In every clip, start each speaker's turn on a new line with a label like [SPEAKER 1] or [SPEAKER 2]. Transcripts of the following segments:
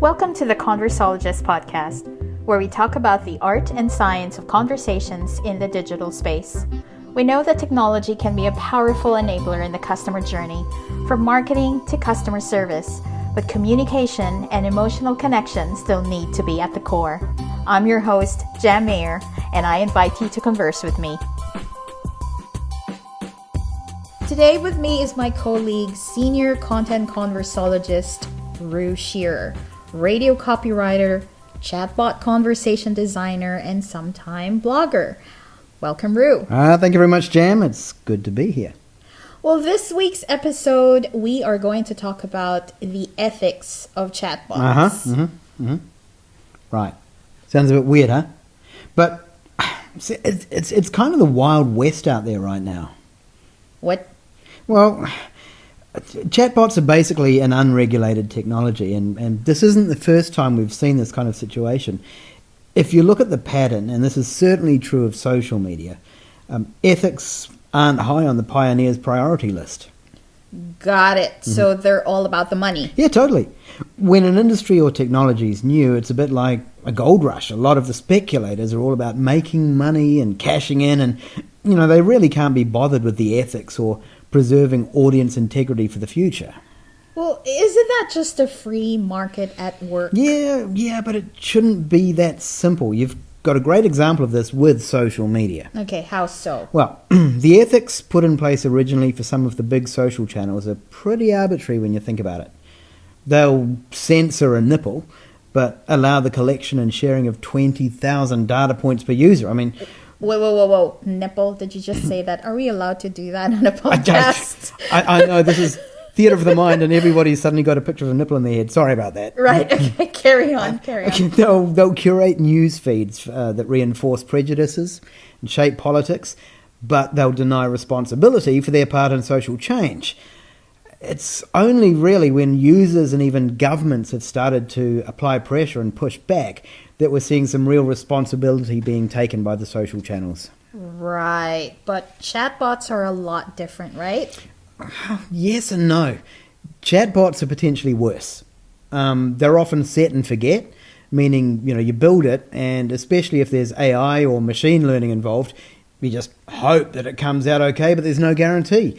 [SPEAKER 1] Welcome to the Conversologist podcast, where we talk about the art and science of conversations in the digital space. We know that technology can be a powerful enabler in the customer journey, from marketing to customer service, but communication and emotional connection still need to be at the core. I'm your host, Jam Mayer, and I invite you to converse with me. Today with me is my colleague, Senior Content Conversologist Rew Shearer, radio copywriter, chatbot conversation designer, and sometime blogger. Welcome, Rew.
[SPEAKER 2] Thank you very much, Jam. It's good to be here.
[SPEAKER 1] Well, this week's episode, we are going to talk about the ethics of chatbots.
[SPEAKER 2] Right. Sounds a bit weird, huh? But it's kind of the Wild West out there right now.
[SPEAKER 1] What?
[SPEAKER 2] Well, chatbots are basically an unregulated technology, and this isn't the first time we've seen this kind of situation. If you look at the pattern, and this is certainly true of social media, ethics aren't high on the pioneers' priority list.
[SPEAKER 1] Got it. So they're all about the money.
[SPEAKER 2] Yeah, totally. When an industry or technology is new, it's a bit like a gold rush. A lot of the speculators are all about making money and cashing in, and they really can't be bothered with the ethics or preserving audience integrity for the future.
[SPEAKER 1] Well, isn't that just a free market at work?
[SPEAKER 2] Yeah, but it shouldn't be that simple. You've got a great example of this with social media.
[SPEAKER 1] Okay, how so?
[SPEAKER 2] Well, the ethics put in place originally for some of the big social channels are pretty arbitrary when you think about it. They'll censor a nipple, but allow the collection and sharing of 20,000 data points per user. I mean...
[SPEAKER 1] Whoa. Nipple, did you just say that? Are we allowed to do that on a podcast?
[SPEAKER 2] I know, this is theatre of the mind, and everybody's suddenly got a picture of a nipple in their head. Sorry about that.
[SPEAKER 1] Right, okay, carry on.
[SPEAKER 2] They'll curate news feeds that reinforce prejudices and shape politics, but they'll deny responsibility for their part in social change. It's only really when users and even governments have started to apply pressure and push back that we're seeing some real responsibility being taken by the social channels.
[SPEAKER 1] Right, but chatbots are a lot different, right?
[SPEAKER 2] Yes and no. Chatbots are potentially worse. They're often set and forget, meaning, you build it, and especially if there's AI or machine learning involved, you just hope that it comes out okay, but there's no guarantee.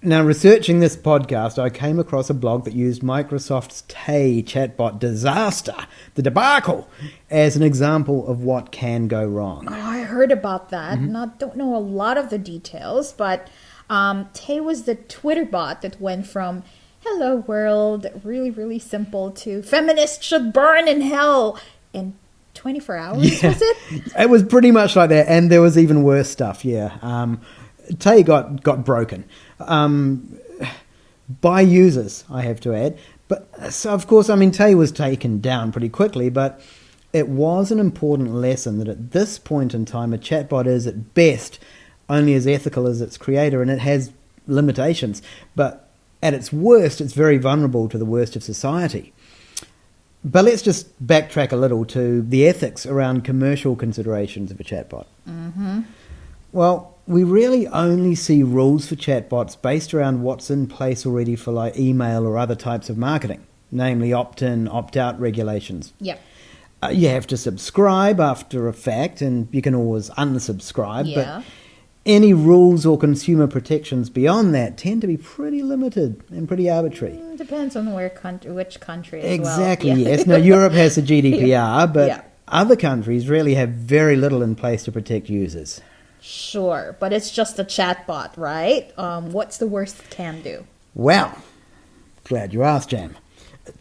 [SPEAKER 2] Now, researching this podcast, I came across a blog that used Microsoft's Tay chatbot disaster, the debacle, as an example of what can go wrong.
[SPEAKER 1] Oh, I heard about that. Don't know a lot of the details, but Tay was the Twitter bot that went from "Hello world," really, really simple, to "Feminists should burn in hell" in 24 hours, was it?
[SPEAKER 2] It was pretty much like that, and there was even worse stuff, Tay got broken by users, I have to add. But so, of course, Tay was taken down pretty quickly, but it was an important lesson that at this point in time, a chatbot is at best only as ethical as its creator, and it has limitations. But at its worst, it's very vulnerable to the worst of society. But let's just backtrack a little to the ethics around commercial considerations of a chatbot. Well, we really only see rules for chatbots based around what's in place already for like email or other types of marketing, namely opt-in, opt-out regulations.
[SPEAKER 1] Yep.
[SPEAKER 2] You have to subscribe after a fact, and you can always unsubscribe.
[SPEAKER 1] Yeah.
[SPEAKER 2] But any rules or consumer protections beyond that tend to be pretty limited and pretty arbitrary.
[SPEAKER 1] Depends on which country as
[SPEAKER 2] Exactly,
[SPEAKER 1] well.
[SPEAKER 2] yes. Now, Europe has the GDPR, but other countries really have very little in place to protect users.
[SPEAKER 1] Sure, but it's just a chatbot, right? What's the worst it can do?
[SPEAKER 2] Well, glad you asked, Jam.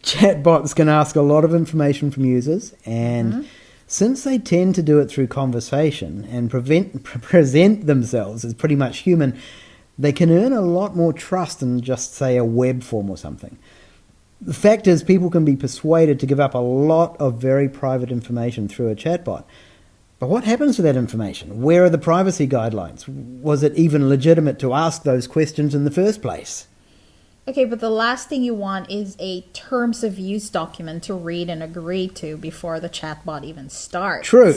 [SPEAKER 2] Chatbots can ask a lot of information from users, and since they tend to do it through conversation and present themselves as pretty much human, they can earn a lot more trust than just, say, a web form or something. The fact is, people can be persuaded to give up a lot of very private information through a chatbot. But what happens to that information? Where are the privacy guidelines? Was it even legitimate to ask those questions in the first place?
[SPEAKER 1] Okay, but the last thing you want is a terms of use document to read and agree to before the chatbot even starts.
[SPEAKER 2] True.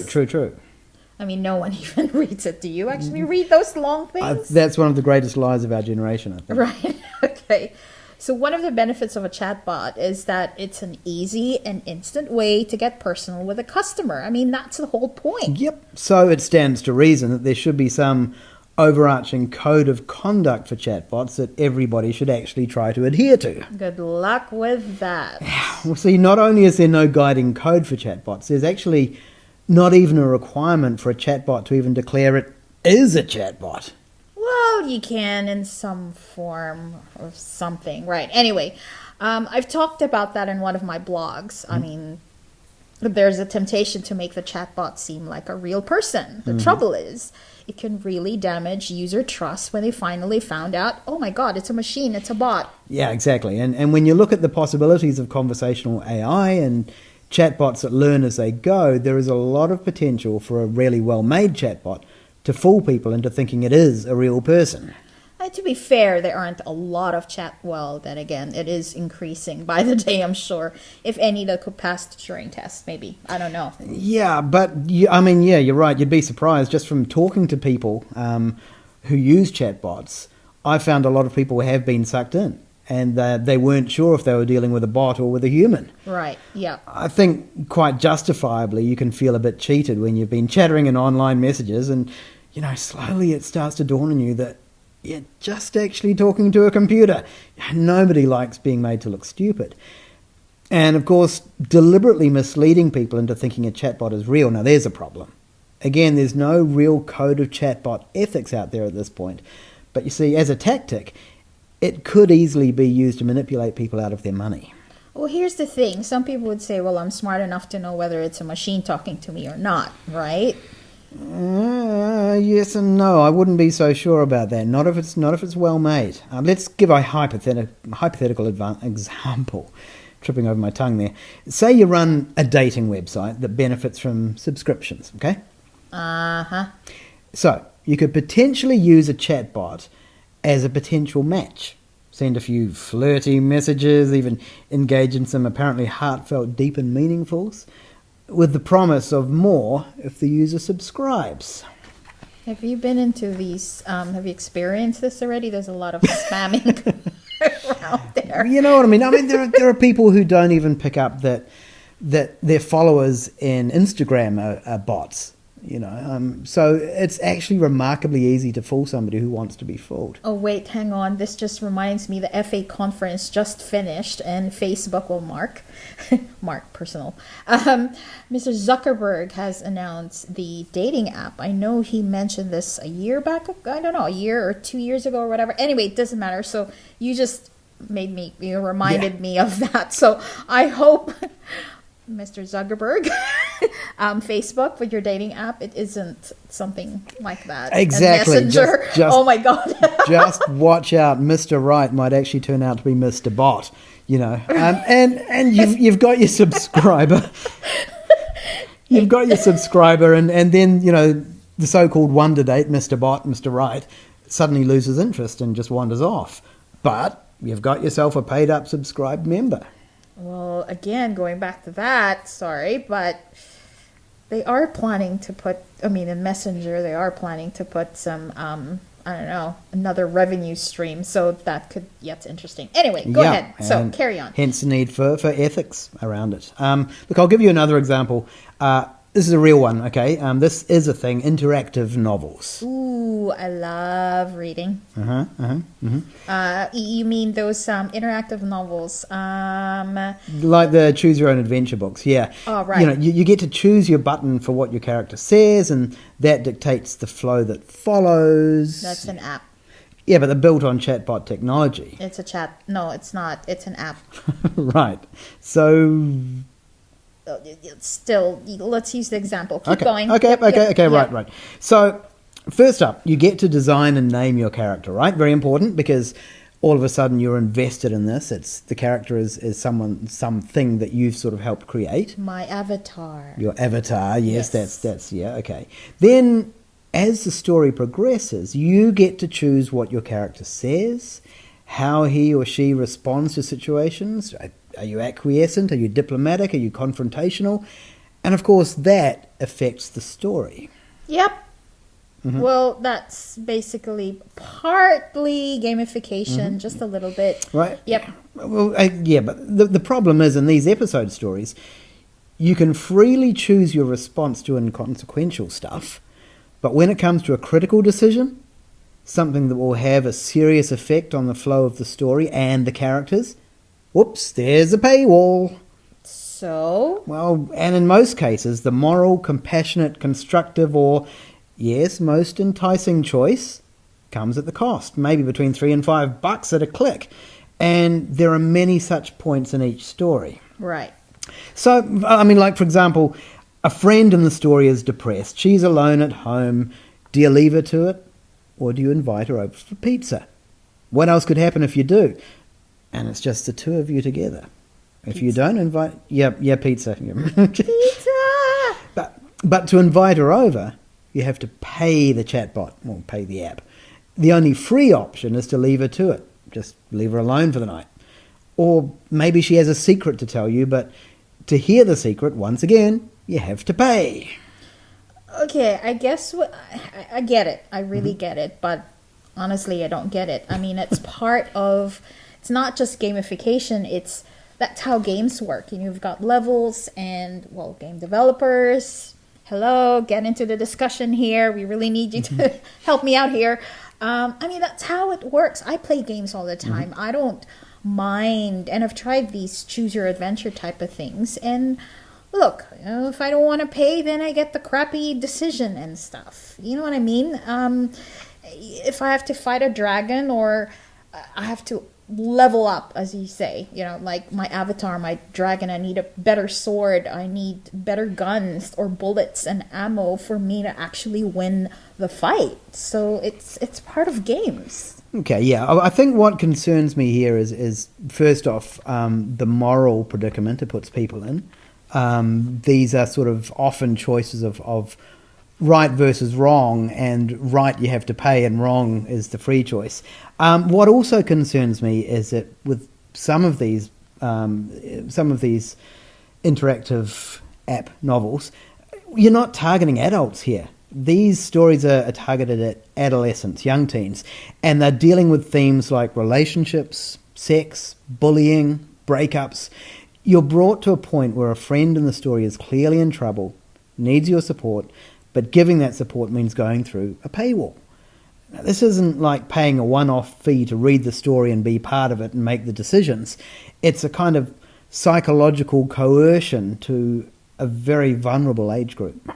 [SPEAKER 1] No one even reads it. Do you actually read those long things?
[SPEAKER 2] That's one of the greatest lies of our generation, I think.
[SPEAKER 1] Right, okay. So one of the benefits of a chatbot is that it's an easy and instant way to get personal with a customer. I mean, that's the whole point.
[SPEAKER 2] Yep. So it stands to reason that there should be some overarching code of conduct for chatbots that everybody should actually try to adhere to.
[SPEAKER 1] Good luck with that.
[SPEAKER 2] Well, see, not only is there no guiding code for chatbots, there's actually not even a requirement for a chatbot to even declare it is a chatbot.
[SPEAKER 1] Well, you can in some form or something. Right. Anyway, I've talked about that in one of my blogs. I mean, there's a temptation to make the chatbot seem like a real person. The trouble is, it can really damage user trust when they finally found out, oh my God, it's a machine, it's a bot.
[SPEAKER 2] Yeah, exactly. And when you look at the possibilities of conversational AI and chatbots that learn as they go, there is a lot of potential for a really well-made chatbot to fool people into thinking it is a real person.
[SPEAKER 1] To be fair, there aren't a lot of then again, it is increasing by the day, I'm sure. If any that could pass the Turing test, maybe. I don't know.
[SPEAKER 2] Yeah, but, you're right. You'd be surprised just from talking to people who use chatbots. I found a lot of people have been sucked in, and they weren't sure if they were dealing with a bot or with a human.
[SPEAKER 1] Right, yeah.
[SPEAKER 2] I think quite justifiably you can feel a bit cheated when you've been chattering in online messages and, slowly it starts to dawn on you that you're just actually talking to a computer. Nobody likes being made to look stupid. And, of course, deliberately misleading people into thinking a chatbot is real. Now, there's a problem. Again, there's no real code of chatbot ethics out there at this point. But you see, as a tactic, it could easily be used to manipulate people out of their money.
[SPEAKER 1] Well, here's the thing. Some people would say, well, I'm smart enough to know whether it's a machine talking to me or not, right?
[SPEAKER 2] Yes and no. I wouldn't be so sure about that. Not if it's well made. Let's give a hypothetical example. Tripping over my tongue there. Say you run a dating website that benefits from subscriptions, okay? So you could potentially use a chatbot as a potential match. Send a few flirty messages, even engage in some apparently heartfelt, deep and meaningfuls, with the promise of more if the user subscribes.
[SPEAKER 1] Have you been into these, have you experienced this already? There's a lot of spamming around there.
[SPEAKER 2] You know what I mean? There are people who don't even pick up that their followers in Instagram are bots. So it's actually remarkably easy to fool somebody who wants to be fooled.
[SPEAKER 1] Oh, wait, hang on. This just reminds me the FA conference just finished and Facebook will mark personal. Mr. Zuckerberg has announced the dating app. I know he mentioned this a year back. I don't know, a year or 2 years ago or whatever. Anyway, it doesn't matter. So you just reminded me of that. So I hope Mr. Zuckerberg, Facebook with your dating app, it isn't something like that.
[SPEAKER 2] Exactly.
[SPEAKER 1] And Messenger.
[SPEAKER 2] Just,
[SPEAKER 1] oh my God.
[SPEAKER 2] Just watch out. Mr. Right might actually turn out to be Mr. Bot. And you've got your subscriber. You've got your subscriber, and then the so-called wonder date, Mr. Bot, Mr. Right, suddenly loses interest and just wanders off. But you've got yourself a paid-up subscribed member.
[SPEAKER 1] Well, again, going back to that, sorry, but they are planning to put, in Messenger, they are planning to put some, another revenue stream. So that could, it's interesting. Anyway, go ahead. So carry on.
[SPEAKER 2] Hence the need for ethics around it. Look, I'll give you another example. This is a real one, okay? This is a thing, interactive novels.
[SPEAKER 1] Ooh, I love reading. You mean those interactive novels?
[SPEAKER 2] Like the Choose Your Own Adventure books, yeah.
[SPEAKER 1] Oh, right.
[SPEAKER 2] You get to choose your button for what your character says, and that dictates the flow that follows.
[SPEAKER 1] That's an app.
[SPEAKER 2] Yeah, but they're built on chatbot technology.
[SPEAKER 1] It's a chat. No, it's not. It's an app.
[SPEAKER 2] Right. So...
[SPEAKER 1] Still, let's use the example. Keep going.
[SPEAKER 2] Okay,
[SPEAKER 1] Yep.
[SPEAKER 2] Right. So, first up, you get to design and name your character, right? Very important, because all of a sudden you're invested in this. The character is something that you've sort of helped create.
[SPEAKER 1] My avatar.
[SPEAKER 2] Your avatar, yes. That's okay. Then, as the story progresses, you get to choose what your character says, how he or she responds to situations. Are you acquiescent? Are you diplomatic? Are you confrontational? And of course, that affects the story.
[SPEAKER 1] Yep. Well, that's basically partly gamification, just a little bit.
[SPEAKER 2] Right.
[SPEAKER 1] Yep.
[SPEAKER 2] Well, yeah, but the problem is in these episode stories, you can freely choose your response to inconsequential stuff, but when it comes to a critical decision, something that will have a serious effect on the flow of the story and the characters, whoops, there's a paywall.
[SPEAKER 1] So?
[SPEAKER 2] Well, and in most cases, the moral, compassionate, constructive, or, yes, most enticing choice comes at the cost, maybe between $3 and $5 at a click. And there are many such points in each story.
[SPEAKER 1] Right.
[SPEAKER 2] So, I mean, like, for example, a friend in the story is depressed. She's alone at home. Do you leave her to it? Or do you invite her over for pizza? What else could happen if you do? And it's just the two of you together. If you don't invite... Yeah, pizza.
[SPEAKER 1] Pizza!
[SPEAKER 2] But to invite her over, you have to pay the chatbot, or pay the app. The only free option is to leave her to it. Just leave her alone for the night. Or maybe she has a secret to tell you, but to hear the secret, once again, you have to pay.
[SPEAKER 1] Okay, I guess I get it. I really get it, but honestly, I don't get it. I mean, it's part of... It's not just gamification, that's how games work. You've got levels and, well, game developers, hello, get into the discussion here. We really need you to help me out here. I mean, that's how it works. I play games all the time. I don't mind, and I've tried these choose your adventure type of things. And look, if I don't want to pay, then I get the crappy decision and stuff. You know what I mean? If I have to fight a dragon, or I have to level up, as you say, like my avatar, my dragon, I need a better sword, I need better guns or bullets and ammo for me to actually win the fight. So it's part of games.
[SPEAKER 2] Okay, yeah. I think what concerns me here is first off, the moral predicament it puts people in. These are sort of often choices of right versus wrong, and right you have to pay and wrong is the free choice. What also concerns me is that with some of these interactive app novels, you're not targeting adults here. These stories are targeted at adolescents, young teens, and they're dealing with themes like relationships, sex, bullying, breakups. You're brought to a point where a friend in the story is clearly in trouble, needs your support, but giving that support means going through a paywall. Now, this isn't like paying a one-off fee to read the story and be part of it and make the decisions. It's a kind of psychological coercion to a very vulnerable age group.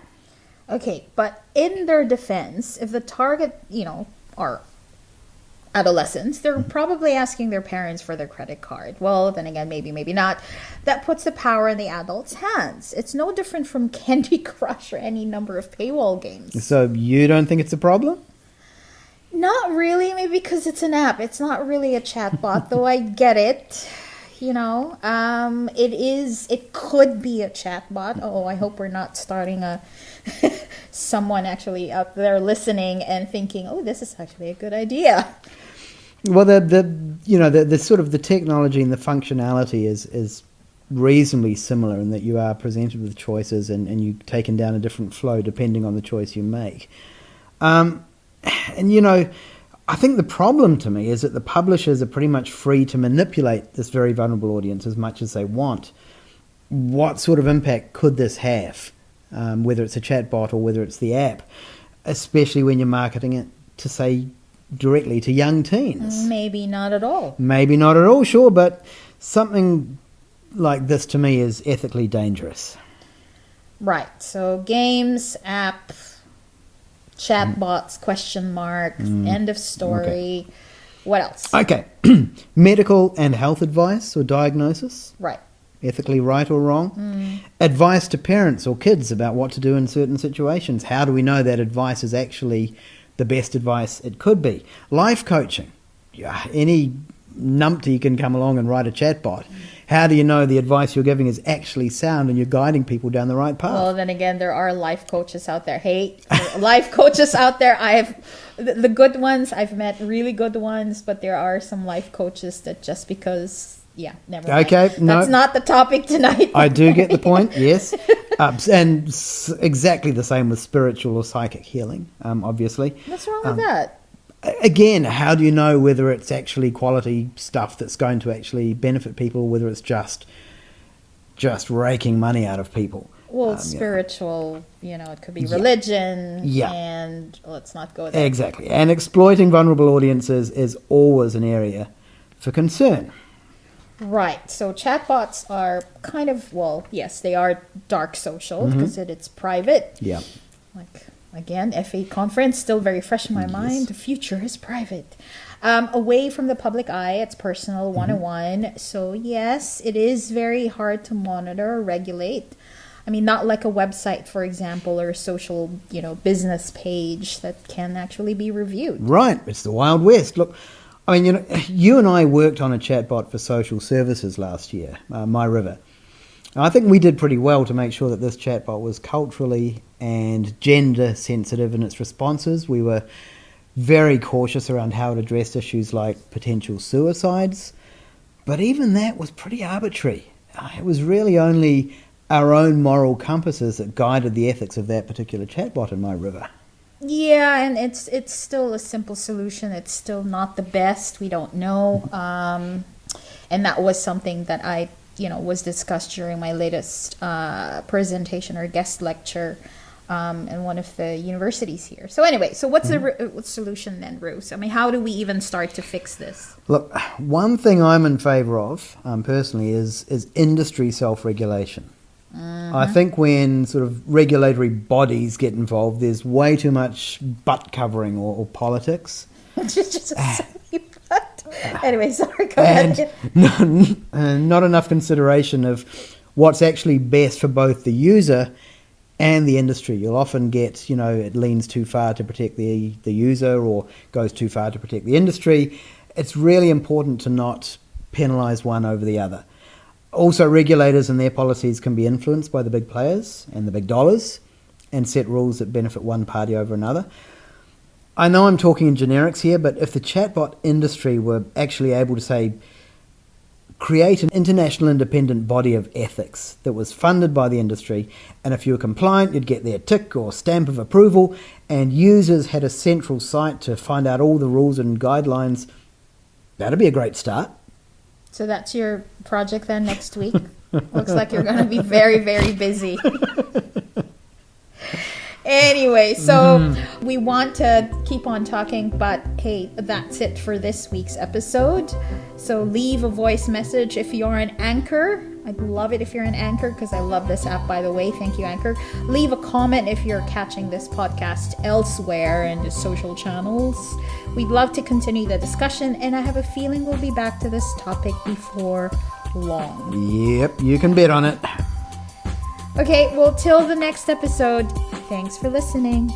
[SPEAKER 1] Okay, but in their defense, if the target, are adolescents, they're probably asking their parents for their credit card. Well, then again, maybe not. That puts the power in the adults' hands. It's no different from Candy Crush or any number of paywall games.
[SPEAKER 2] So you don't think it's a problem?
[SPEAKER 1] Not really, maybe because it's an app. It's not really a chatbot, though I get it. It could be a chatbot. Oh, I hope we're not starting someone actually out there listening and thinking, oh, this is actually a good idea.
[SPEAKER 2] Well, the sort of the technology and the functionality is reasonably similar in that you are presented with choices and you've taken down a different flow depending on the choice you make. I think the problem to me is that the publishers are pretty much free to manipulate this very vulnerable audience as much as they want. What sort of impact could this have, whether it's a chatbot or whether it's the app, especially when you're marketing it to, say, directly to young teens?
[SPEAKER 1] Maybe not at all.
[SPEAKER 2] Maybe not at all, sure, but something like this to me is ethically dangerous.
[SPEAKER 1] Right, so games, app, chatbots, question mark, end of story. Okay. What else?
[SPEAKER 2] Okay. Medical and health advice or diagnosis.
[SPEAKER 1] Right.
[SPEAKER 2] Ethically right or wrong. Advice to parents or kids about what to do in certain situations. How do we know that advice is actually the best advice it could be? Life coaching. Any numpty can come along and write a chatbot. How do you know the advice you're giving is actually sound and you're guiding people down the right path?
[SPEAKER 1] Well, then again, there are life coaches out there. Hey, life coaches out there. I have the good ones. I've met really good ones, but there are some life coaches that just because... Yeah, never mind.
[SPEAKER 2] Okay, no.
[SPEAKER 1] That's not the topic tonight.
[SPEAKER 2] I do get the point, yes. And exactly the same with spiritual or psychic healing, obviously.
[SPEAKER 1] What's wrong with that?
[SPEAKER 2] Again, how do you know whether it's actually quality stuff that's going to actually benefit people, or whether it's just raking money out of people?
[SPEAKER 1] Well, spiritual, it could be religion, and let's not go there.
[SPEAKER 2] Exactly. And exploiting vulnerable audiences is always an area for concern.
[SPEAKER 1] Right. So chatbots are kind of, yes, they are dark social because it's private.
[SPEAKER 2] Yeah.
[SPEAKER 1] Like, again, FA conference, still very fresh in my mind. The future is private. Away from the public eye, it's personal, one-on-one. So, yes, it is very hard to monitor or regulate. I mean, not like a website, for example, or a social, business page that can actually be reviewed.
[SPEAKER 2] Right. It's the Wild West. Look, I mean, you and I worked on a chatbot for social services last year, My River. I think we did pretty well to make sure that this chatbot was culturally and gender sensitive in its responses. We were very cautious around how it addressed issues like potential suicides, but even that was pretty arbitrary. It was really only our own moral compasses that guided the ethics of that particular chatbot in My River.
[SPEAKER 1] Yeah, and it's still a simple solution. It's still not the best. We don't know. And that was something that I, was discussed during my latest presentation or guest lecture in one of the universities here. So anyway, what's the solution then, Bruce? I mean, how do we even start to fix this?
[SPEAKER 2] Look, one thing I'm in favour of, personally, is industry self-regulation. I think when sort of regulatory bodies get involved, there's way too much butt covering or politics.
[SPEAKER 1] just a butt. Anyway, sorry, go ahead.
[SPEAKER 2] Not enough consideration of what's actually best for both the user and the industry. You'll often get, it leans too far to protect the user or goes too far to protect the industry. It's really important to not penalise one over the other. Also, regulators and their policies can be influenced by the big players and the big dollars and set rules that benefit one party over another. I know I'm talking in generics here, but if the chatbot industry were actually able to, say, create an international independent body of ethics that was funded by the industry, and if you were compliant, you'd get their tick or stamp of approval, and users had a central site to find out all the rules and guidelines, that'd be a great start.
[SPEAKER 1] So that's your project then next week? Looks like you're going to be very, very busy. Anyway, so we want to keep on talking, but hey, that's it for this week's episode. So leave a voice message if you're an Anchor. I'd love it if you're an Anchor because I love this app, by the way. Thank you, Anchor. Leave a comment if you're catching this podcast elsewhere in the social channels. We'd love to continue the discussion, and I have a feeling we'll be back to this topic before long.
[SPEAKER 2] Yep, you can bet on it.
[SPEAKER 1] Okay, well, till the next episode, thanks for listening.